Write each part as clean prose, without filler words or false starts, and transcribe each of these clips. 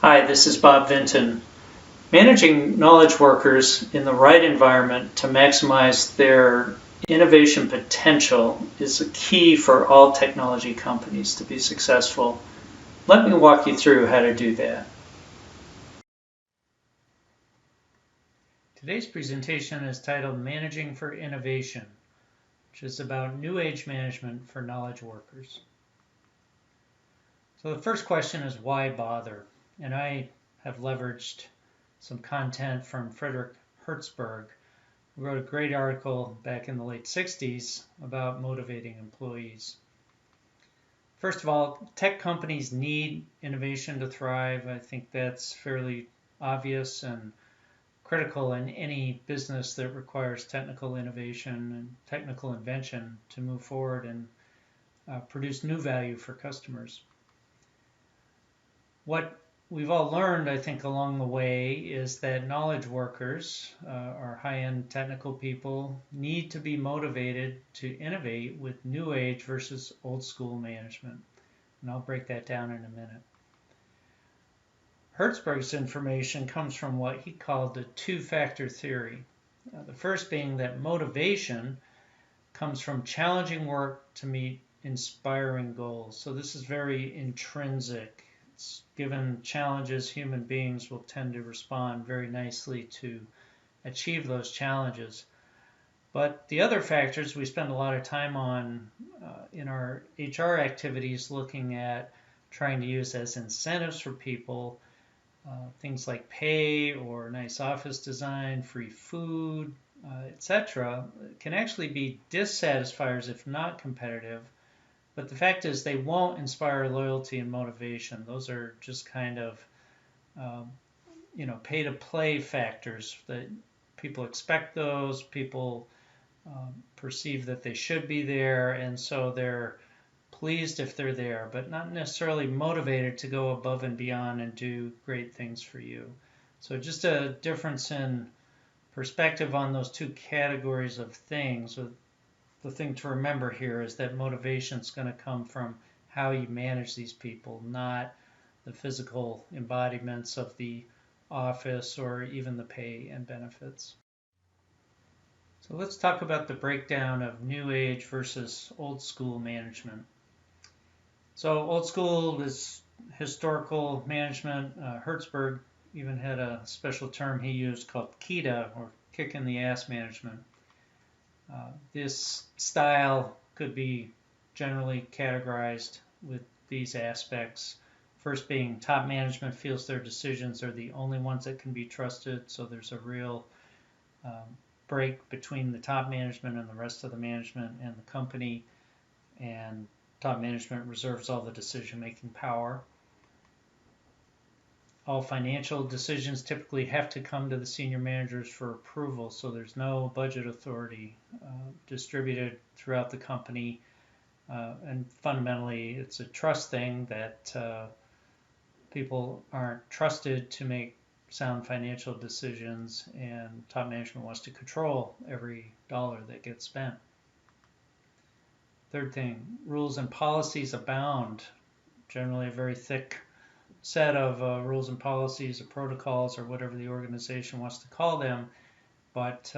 Hi, this is Bob Vinton. Managing knowledge workers in the right environment to maximize their innovation potential is a key for all technology companies to be successful. Let me walk you through how to do that. Today's presentation is titled Managing for Innovation, which is about new age management for knowledge workers. So the first question is why bother? And I have leveraged some content from Frederick Hertzberg, who wrote a great article back in the late 60s about motivating employees. First of all, tech companies need innovation to thrive. I think that's fairly obvious and critical in any business that requires technical innovation and technical invention to move forward and produce new value for customers. What we've all learned, I think, along the way is that knowledge workers, or high-end technical people, need to be motivated to innovate with new age versus old school management. And I'll break that down in a minute. Hertzberg's information comes from what he called the two-factor theory. The first being that motivation comes from challenging work to meet inspiring goals. So this is very intrinsic. Given challenges, human beings will tend to respond very nicely to achieve those challenges. But the other factors we spend a lot of time on in our HR activities, looking at trying to use as incentives for people, things like pay or nice office design, free food, etc., can actually be dissatisfiers if not competitive. But the fact is they won't inspire loyalty and motivation. Those are just kind of, pay-to-play factors that people expect those, people perceive that they should be there, and so they're pleased if they're there, but not necessarily motivated to go above and beyond and do great things for you. So just a difference in perspective on those two categories of things. The thing to remember here is that motivation is going to come from how you manage these people, not the physical embodiments of the office or even the pay and benefits. So let's talk about the breakdown of new age versus old school management. So old school is historical management. Hertzberg even had a special term he used called KIDA, or kick in the ass management. This style could be generally categorized with these aspects. First being top management feels their decisions are the only ones that can be trusted, so there's a real break between the top management and the rest of the management and the company, and top management reserves all the decision-making power. All financial decisions typically have to come to the senior managers for approval, so there's no budget authority distributed throughout the company. And fundamentally, it's a trust thing that people aren't trusted to make sound financial decisions, and top management wants to control every dollar that gets spent. Third thing, rules and policies abound. Generally a very thick set of rules and policies or protocols or whatever the organization wants to call them, but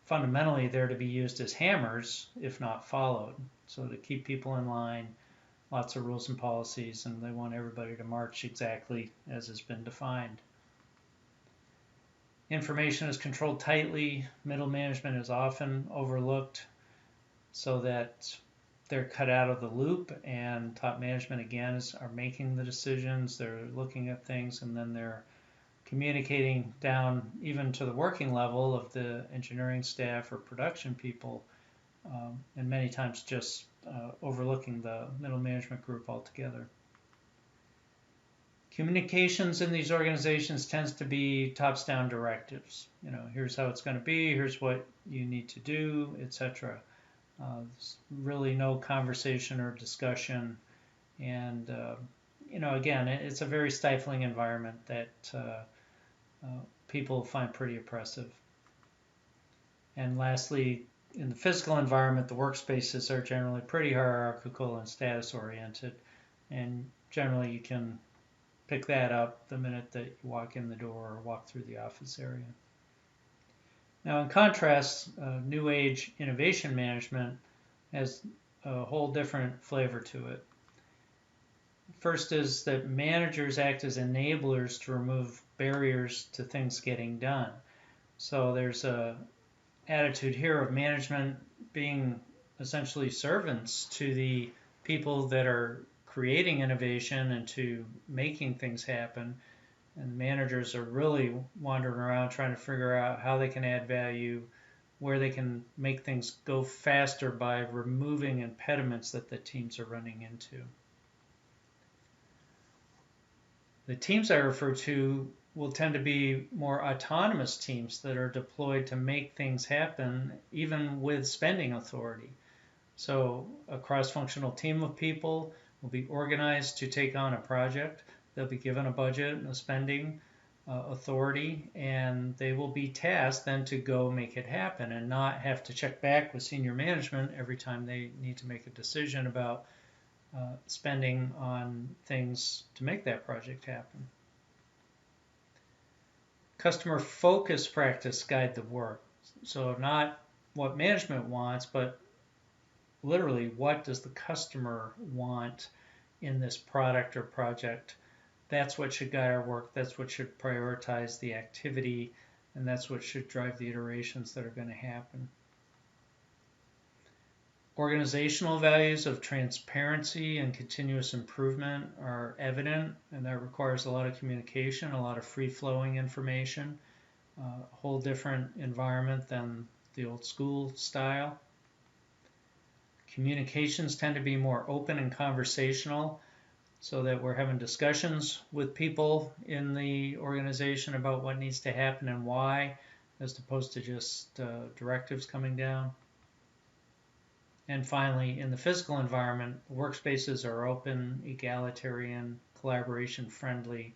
fundamentally they're to be used as hammers if not followed. So to keep people in line, lots of rules and policies, and they want everybody to march exactly as has been defined. Information is controlled tightly. Middle management is often overlooked so that they're cut out of the loop, and top management again are making the decisions. They're looking at things, and then they're communicating down even to the working level of the engineering staff or production people, and many times just overlooking the middle management group altogether. Communications in these organizations tends to be tops down directives. Here's how it's going to be, here's what you need to do, etc. There's really no conversation or discussion, and again, it's a very stifling environment that people find pretty oppressive. And lastly, in the physical environment, the workspaces are generally pretty hierarchical and status oriented, and generally you can pick that up the minute that you walk in the door or walk through the office area. Now, in contrast, New Age innovation management has a whole different flavor to it. First is that managers act as enablers to remove barriers to things getting done. So there's a attitude here of management being essentially servants to the people that are creating innovation and to making things happen. And managers are really wandering around trying to figure out how they can add value, where they can make things go faster by removing impediments that the teams are running into. The teams I refer to will tend to be more autonomous teams that are deployed to make things happen, even with spending authority. So a cross-functional team of people will be organized to take on a project. They'll be given a budget and a spending authority, and they will be tasked then to go make it happen and not have to check back with senior management every time they need to make a decision about spending on things to make that project happen. Customer focus practice guide the work. So not what management wants, but literally what does the customer want in this product or project. That's what should guide our work. That's what should prioritize the activity, and that's what should drive the iterations that are going to happen. Organizational values of transparency and continuous improvement are evident, and that requires a lot of communication, a lot of free-flowing information, a whole different environment than the old school style. Communications tend to be more open and conversational, so that we're having discussions with people in the organization about what needs to happen and why, as opposed to just directives coming down. And finally, in the physical environment, workspaces are open, egalitarian, collaboration friendly,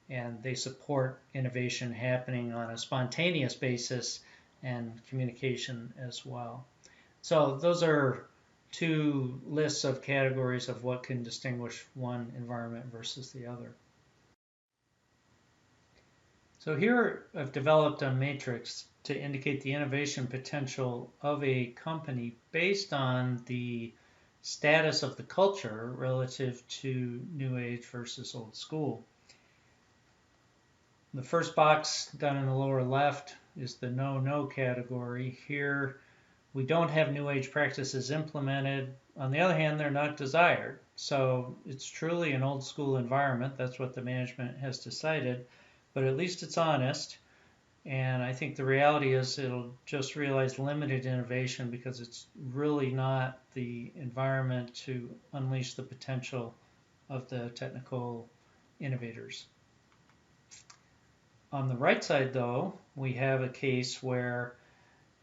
and they support innovation happening on a spontaneous basis and communication as well. So those are two lists of categories of what can distinguish one environment versus the other. So here I've developed a matrix to indicate the innovation potential of a company based on the status of the culture relative to New Age versus old school. The first box down in the lower left is the no category. Here we don't have New Age practices implemented. On the other hand, they're not desired. So it's truly an old school environment. That's what the management has decided. But at least it's honest. And I think the reality is it'll just realize limited innovation because it's really not the environment to unleash the potential of the technical innovators. On the right side, though, we have a case where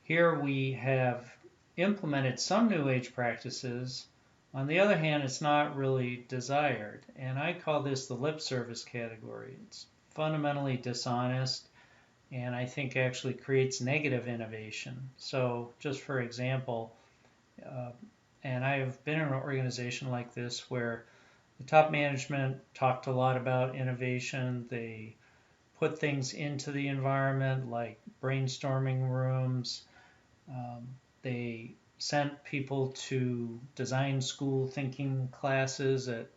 here we have implemented some New Age practices. On the other hand, it's not really desired. And I call this the lip service category. It's fundamentally dishonest and I think actually creates negative innovation. So just for example, and I have been in an organization like this where the top management talked a lot about innovation. They put things into the environment like brainstorming rooms. They sent people to design school thinking classes at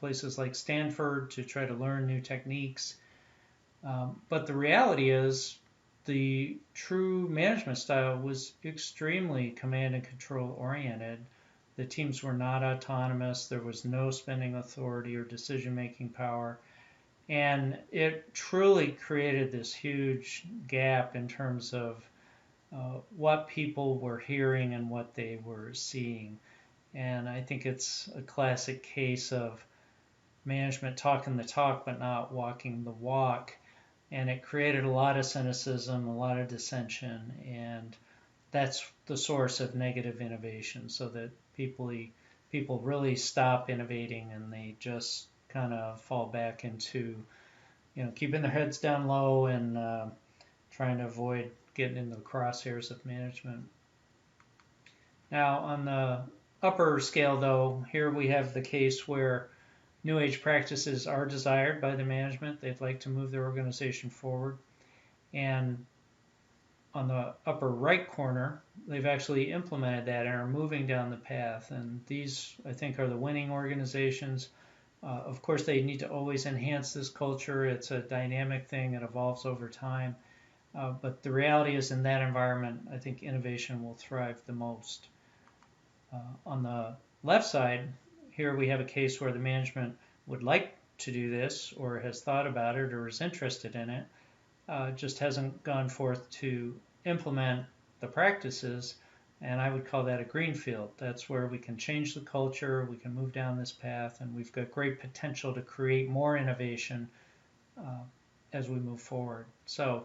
places like Stanford to try to learn new techniques. But the reality is the true management style was extremely command and control oriented. The teams were not autonomous. There was no spending authority or decision-making power. And it truly created this huge gap in terms of what people were hearing and what they were seeing. And I think it's a classic case of management talking the talk but not walking the walk. And it created a lot of cynicism, a lot of dissension, and that's the source of negative innovation, so that people really stop innovating and they just kind of fall back into, keeping their heads down low and trying to avoid getting into the crosshairs of management. Now, on the upper scale, though, here we have the case where New age practices are desired by the management. They'd like to move their organization forward. And on the upper right corner, they've actually implemented that and are moving down the path. And these, I think, are the winning organizations. Of course, they need to always enhance this culture. It's a dynamic thing. It evolves over time. But the reality is, in that environment, I think innovation will thrive the most. On the left side, here we have a case where the management would like to do this or has thought about it or is interested in it, just hasn't gone forth to implement the practices, and I would call that a greenfield. That's where we can change the culture, we can move down this path, and we've got great potential to create more innovation as we move forward. So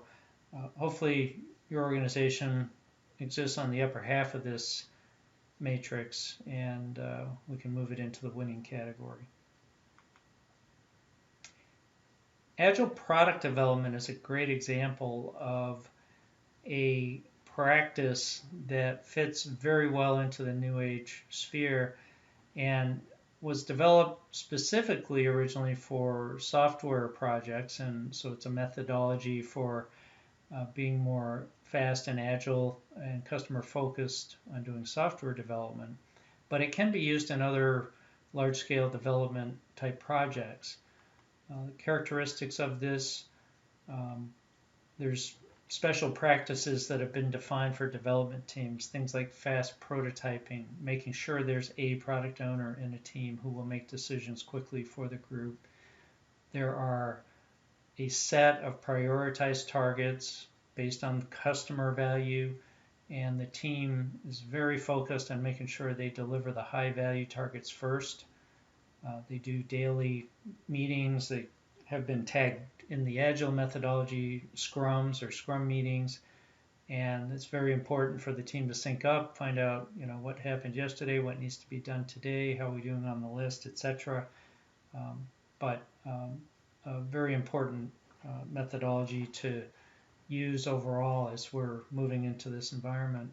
hopefully your organization exists on the upper half of this matrix, and we can move it into the winning category. Agile product development is a great example of a practice that fits very well into the New Age sphere and was developed specifically originally for software projects, and so it's a methodology for being more fast and agile and customer focused on doing software development. But it can be used in other large scale development type projects. The characteristics of this, there's special practices that have been defined for development teams, things like fast prototyping, making sure there's a product owner in a team who will make decisions quickly for the group. There are a set of prioritized targets based on customer value, and the team is very focused on making sure they deliver the high value targets first. They do daily meetings. They have been tagged in the Agile methodology scrums or scrum meetings, and it's very important for the team to sync up, find out what happened yesterday, what needs to be done today, how are we doing on the list, etc. But a very important methodology to use overall as we're moving into this environment.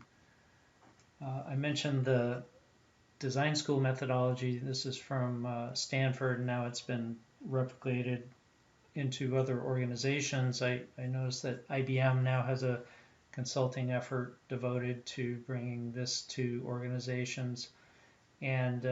I mentioned the design school methodology. This is from Stanford, and now it's been replicated into other organizations. I noticed that IBM now has a consulting effort devoted to bringing this to organizations. And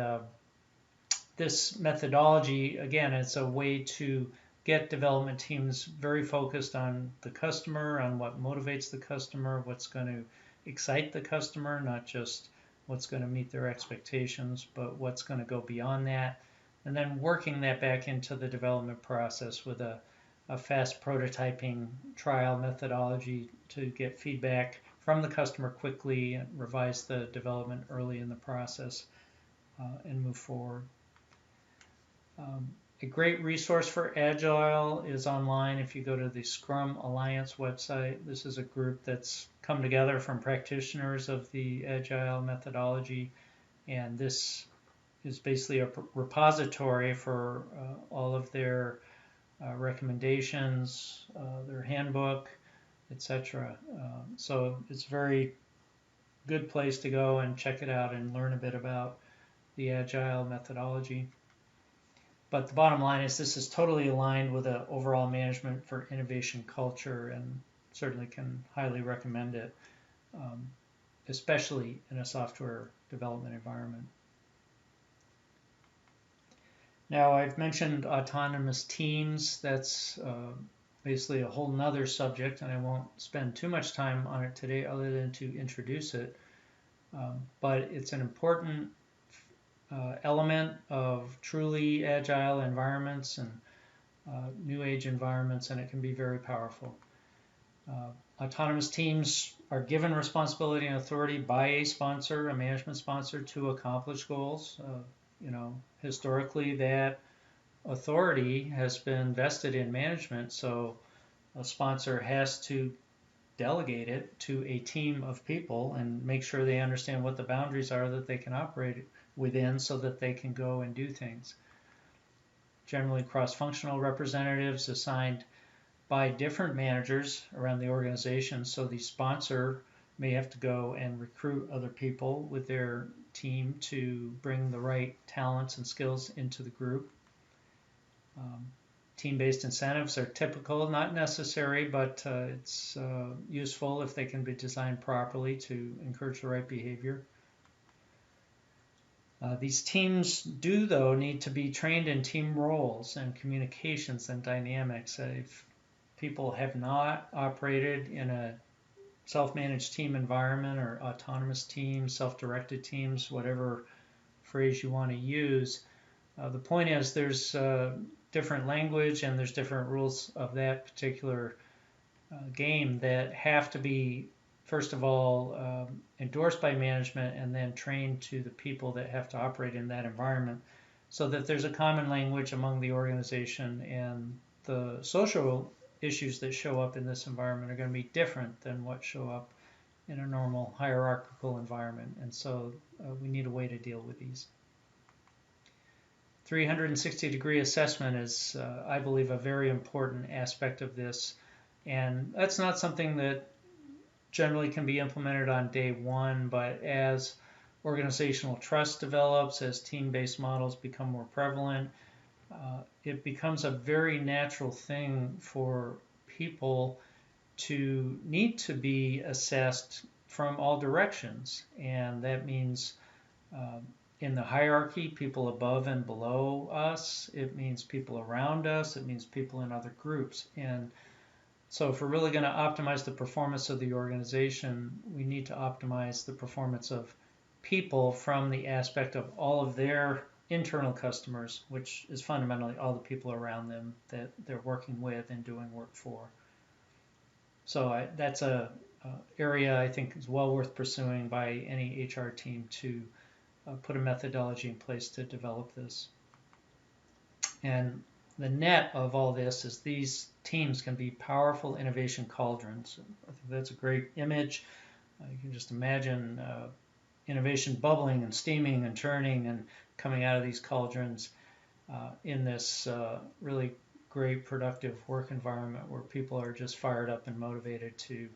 this methodology, again, it's a way to get development teams very focused on the customer, on what motivates the customer, what's going to excite the customer, not just what's going to meet their expectations, but what's going to go beyond that. And then working that back into the development process with a fast prototyping trial methodology to get feedback from the customer quickly and revise the development early in the process and move forward. A great resource for Agile is online. If you go to the Scrum Alliance website, this is a group that's come together from practitioners of the Agile methodology, and this is basically a repository for all of their recommendations, their handbook, etc. So it's a very good place to go and check it out and learn a bit about the Agile methodology. But the bottom line is this is totally aligned with an overall management for innovation culture, and certainly can highly recommend it, especially in a software development environment. Now, I've mentioned autonomous teams. That's basically a whole nother subject, and I won't spend too much time on it today other than to introduce it. But it's an important element of truly agile environments and new age environments, and it can be very powerful. Autonomous teams are given responsibility and authority by a sponsor, a management sponsor, to accomplish goals. Historically, that authority has been vested in management, so a sponsor has to delegate it to a team of people and make sure they understand what the boundaries are that they can operate within so that they can go and do things. Generally, cross-functional representatives assigned by different managers around the organization, so the sponsor may have to go and recruit other people with their team to bring the right talents and skills into the group. Team-based incentives are typical, not necessary, but it's useful if they can be designed properly to encourage the right behavior. These teams do, though, need to be trained in team roles and communications and dynamics. If people have not operated in a self-managed team environment or autonomous teams, self-directed teams, whatever phrase you want to use, the point is there's different language and there's different rules of that particular game that have to be, first of all, endorsed by management and then trained to the people that have to operate in that environment so that there's a common language among the organization, and the social issues that show up in this environment are going to be different than what show up in a normal hierarchical environment, and so we need a way to deal with these. 360-degree assessment is, I believe, a very important aspect of this, and that's not something that generally can be implemented on day one, but as organizational trust develops, as team-based models become more prevalent, it becomes a very natural thing for people to need to be assessed from all directions. And that means in the hierarchy, people above and below us, it means people around us, it means people in other groups. And so if we're really going to optimize the performance of the organization, we need to optimize the performance of people from the aspect of all of their internal customers, which is fundamentally all the people around them that they're working with and doing work for. So that's a area I think is well worth pursuing by any HR team to put a methodology in place to develop this. And the net of all this is these teams can be powerful innovation cauldrons. I think that's a great image. You can just imagine innovation bubbling and steaming and churning and coming out of these cauldrons in this really great productive work environment where people are just fired up and motivated to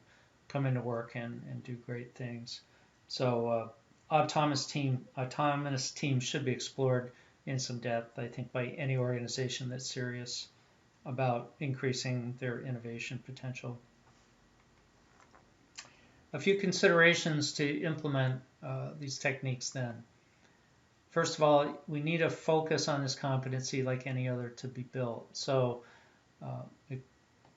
come into work and do great things. So autonomous teams should be explored in some depth, I think, by any organization that's serious about increasing their innovation potential. A few considerations to implement these techniques then. First of all, we need to focus on this competency like any other to be built. So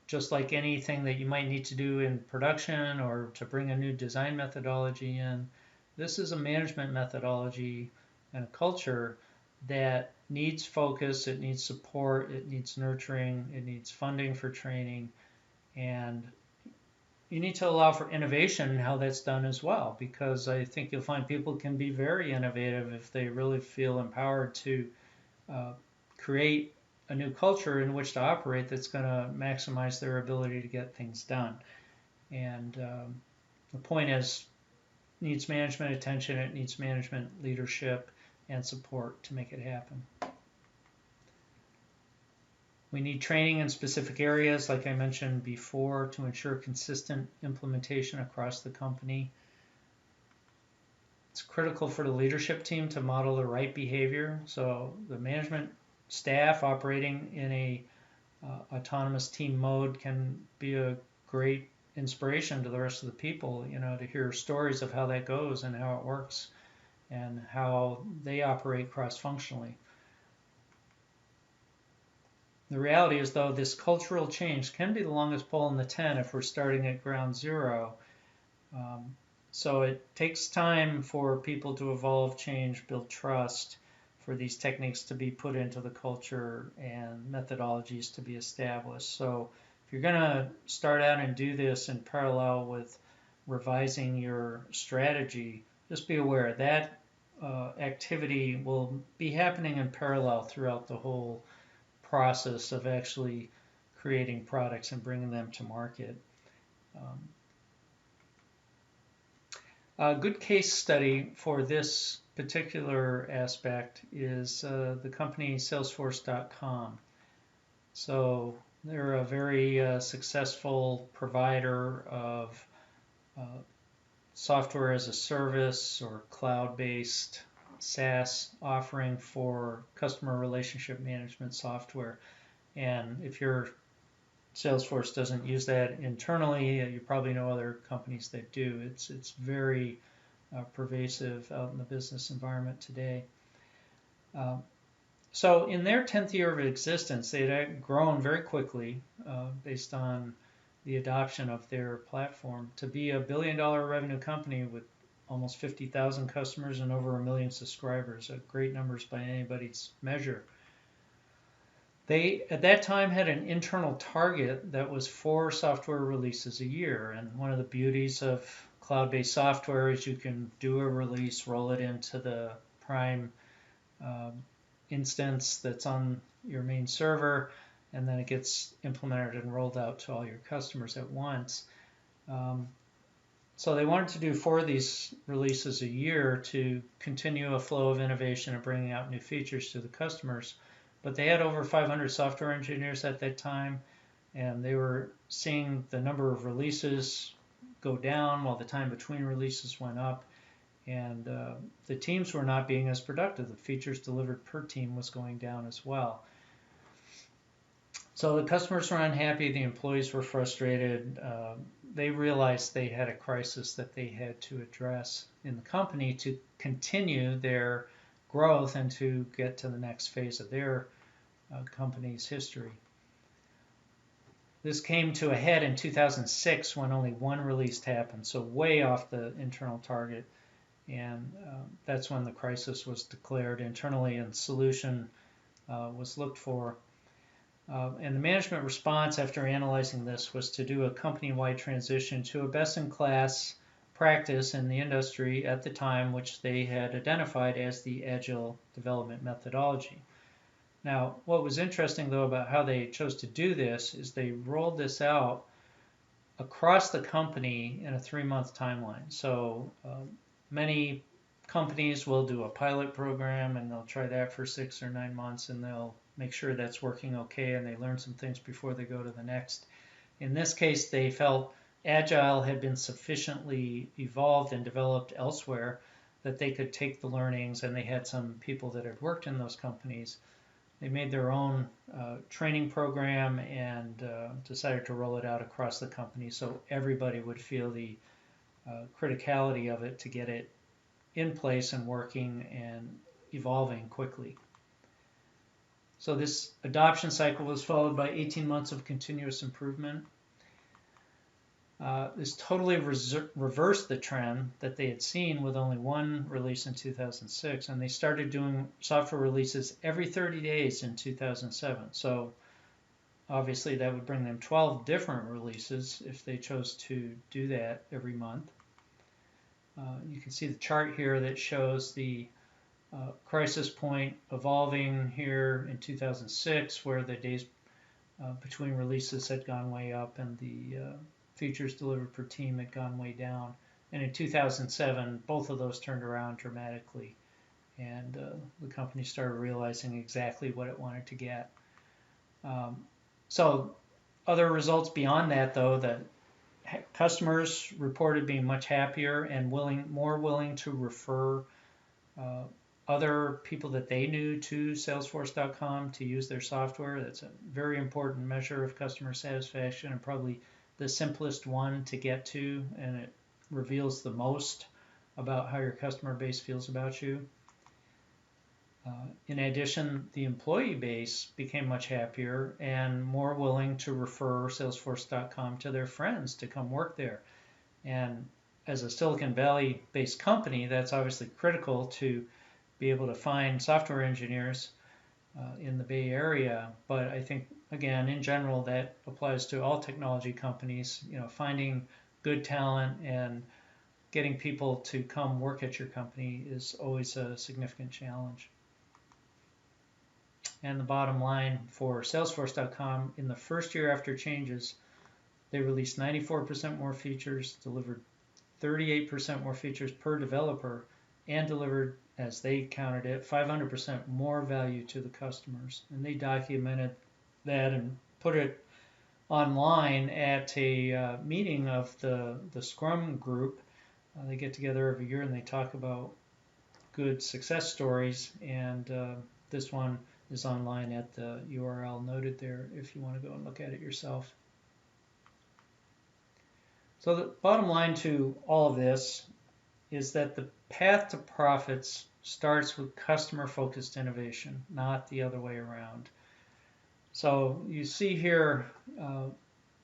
just like anything that you might need to do in production or to bring a new design methodology in, this is a management methodology and a culture that needs focus, it needs support, it needs nurturing, it needs funding for training, and you need to allow for innovation in how that's done as well, because I think you'll find people can be very innovative if they really feel empowered to create a new culture in which to operate that's going to maximize their ability to get things done. And the point is, it needs management attention, it needs management leadership and support to make it happen. We need training in specific areas, like I mentioned before, to ensure consistent implementation across the company. It's critical for the leadership team to model the right behavior. So the management staff operating in a autonomous team mode can be a great inspiration to the rest of the people, to hear stories of how that goes and how it works and how they operate cross-functionally. The reality is, though, this cultural change can be the longest pole in the tent if we're starting at ground zero. So it takes time for people to evolve, change, build trust, for these techniques to be put into the culture and methodologies to be established. So if you're going to start out and do this in parallel with revising your strategy, just be aware that activity will be happening in parallel throughout the whole process of actually creating products and bringing them to market. A good case study for this particular aspect is the company Salesforce.com. So they're a very successful provider of software as a service or cloud-based SaaS offering for customer relationship management software. And if your Salesforce doesn't use that internally, you probably know other companies that do. It's very pervasive out in the business environment today. So in their 10th year of existence, they had grown very quickly based on the adoption of their platform to be a $1 billion revenue company with almost 50,000 customers and over 1 million subscribers. Great numbers by anybody's measure. They, at that time, had an internal target that was 4 software releases a year. And one of the beauties of cloud-based software is you can do a release, roll it into the prime instance that's on your main server, and then it gets implemented and rolled out to all your customers at once. So they wanted to do 4 of these releases a year to continue a flow of innovation and bringing out new features to the customers. But they had over 500 software engineers at that time, and they were seeing the number of releases go down while the time between releases went up. And the teams were not being as productive. The features delivered per team was going down as well. So the customers were unhappy, the employees were frustrated. They realized they had a crisis that they had to address in the company to continue their growth and to get to the next phase of their company's history. This came to a head in 2006 when only 1 release happened, so way off the internal target. And that's when the crisis was declared internally and solution was looked for. And the management response after analyzing this was to do a company-wide transition to a best-in-class practice in the industry at the time, which they had identified as the Agile development methodology. Now, what was interesting, though, about how they chose to do this is they rolled this out across the company in a 3-month timeline. So many companies will do a pilot program, and they'll try that for 6 or 9 months, and they'll make sure that's working okay, and they learn some things before they go to the next. In this case, they felt Agile had been sufficiently evolved and developed elsewhere that they could take the learnings, and they had some people that had worked in those companies. They made their own training program and decided to roll it out across the company so everybody would feel the criticality of it to get it in place and working and evolving quickly. So this adoption cycle was followed by 18 months of continuous improvement. This totally reversed the trend that they had seen with only 1 release in 2006, and they started doing software releases every 30 days in 2007. So obviously that would bring them 12 different releases if they chose to do that every month. You can see the chart here that shows the crisis point evolving here in 2006, where the days between releases had gone way up and the features delivered per team had gone way down. And in 2007, both of those turned around dramatically, and the company started realizing exactly what it wanted to get. So other results beyond that, though, that customers reported being much happier and more willing to refer other people that they knew to Salesforce.com to use their software. That's a very important measure of customer satisfaction and probably the simplest one to get to, and it reveals the most about how your customer base feels about you. In addition, the employee base became much happier and more willing to refer Salesforce.com to their friends to come work there. And as a Silicon Valley-based company, that's obviously critical to be able to find software engineers in the Bay Area. But I think, again, in general, that applies to all technology companies. You know, finding good talent and getting people to come work at your company is always a significant challenge. And the bottom line for Salesforce.com, in the first year after changes, they released 94% more features, delivered 38% more features per developer, and delivered, as they counted it, 500% more value to the customers. And they documented that and put it online at a meeting of the Scrum group. They get together every year and they talk about good success stories, and this one is online at the URL noted there if you want to go and look at it yourself. So the bottom line to all of this is that the path to profits starts with customer-focused innovation, not the other way around. So you see here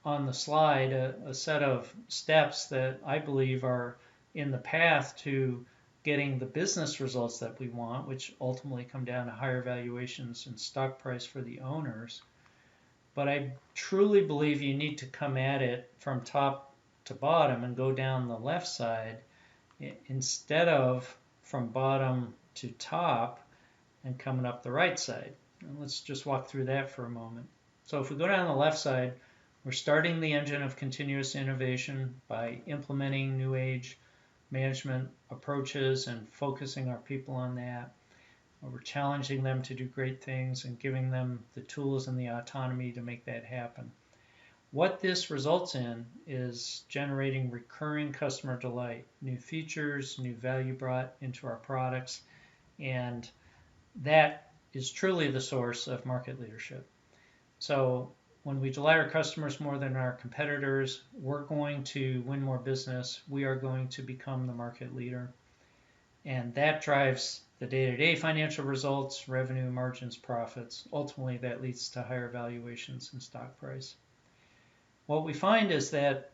on the slide a set of steps that I believe are in the path to getting the business results that we want, which ultimately come down to higher valuations and stock price for the owners. But I truly believe you need to come at it from top to bottom and go down the left side instead of from bottom to top and coming up the right side. And let's just walk through that for a moment. So if we go down the left side, we're starting the engine of continuous innovation by implementing new age management approaches and focusing our people on that. We're challenging them to do great things and giving them the tools and the autonomy to make that happen. What this results in is generating recurring customer delight, new features, new value brought into our products, and that is truly the source of market leadership. So when we delight our customers more than our competitors, we're going to win more business. We are going to become the market leader. And that drives the day-to-day financial results, revenue, margins, profits. Ultimately, that leads to higher valuations and stock price. What we find is that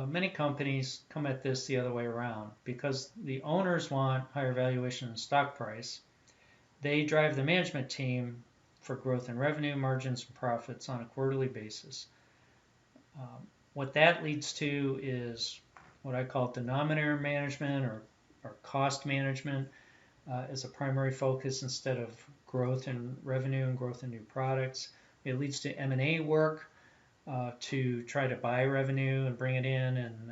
many companies come at this the other way around. Because the owners want higher valuation and stock price, they drive the management team for growth in revenue, margins, and profits on a quarterly basis. What that leads to is what I call denominator management or cost management as a primary focus instead of growth in revenue and growth in new products. It leads to M&A work to try to buy revenue and bring it in and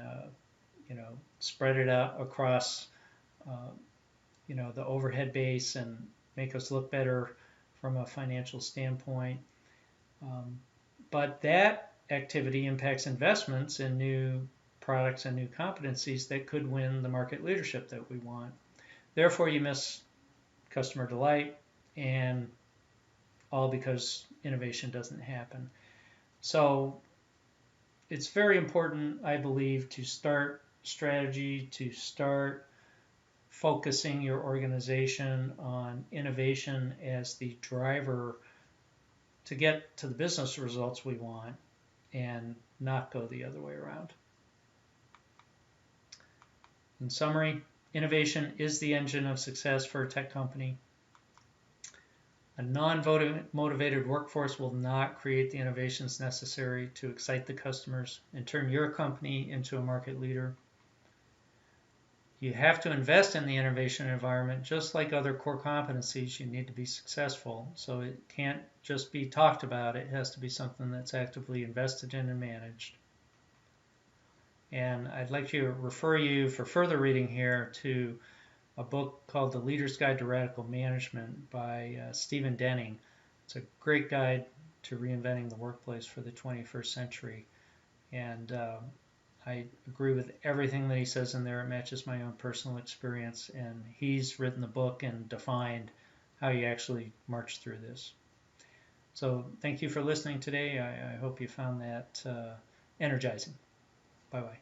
spread it out across the overhead base and make us look better from a financial standpoint. But that activity impacts investments in new products and new competencies that could win the market leadership that we want. Therefore, you miss customer delight, and all because innovation doesn't happen. So it's very important, I believe, to start strategy, to start focusing your organization on innovation as the driver to get to the business results we want and not go the other way around. In summary, innovation is the engine of success for a tech company. A non-motivated workforce will not create the innovations necessary to excite the customers and turn your company into a market leader. You have to invest in the innovation environment just like other core competencies. You need to be successful. So it can't just be talked about. It has to be something that's actively invested in and managed. And I'd like to refer you for further reading here to a book called The Leader's Guide to Radical Management by Stephen Denning. It's a great guide to reinventing the workplace for the 21st century. And I agree with everything that he says in there. It matches my own personal experience. And he's written the book and defined how you actually march through this. So thank you for listening today. I hope you found that energizing. Bye-bye.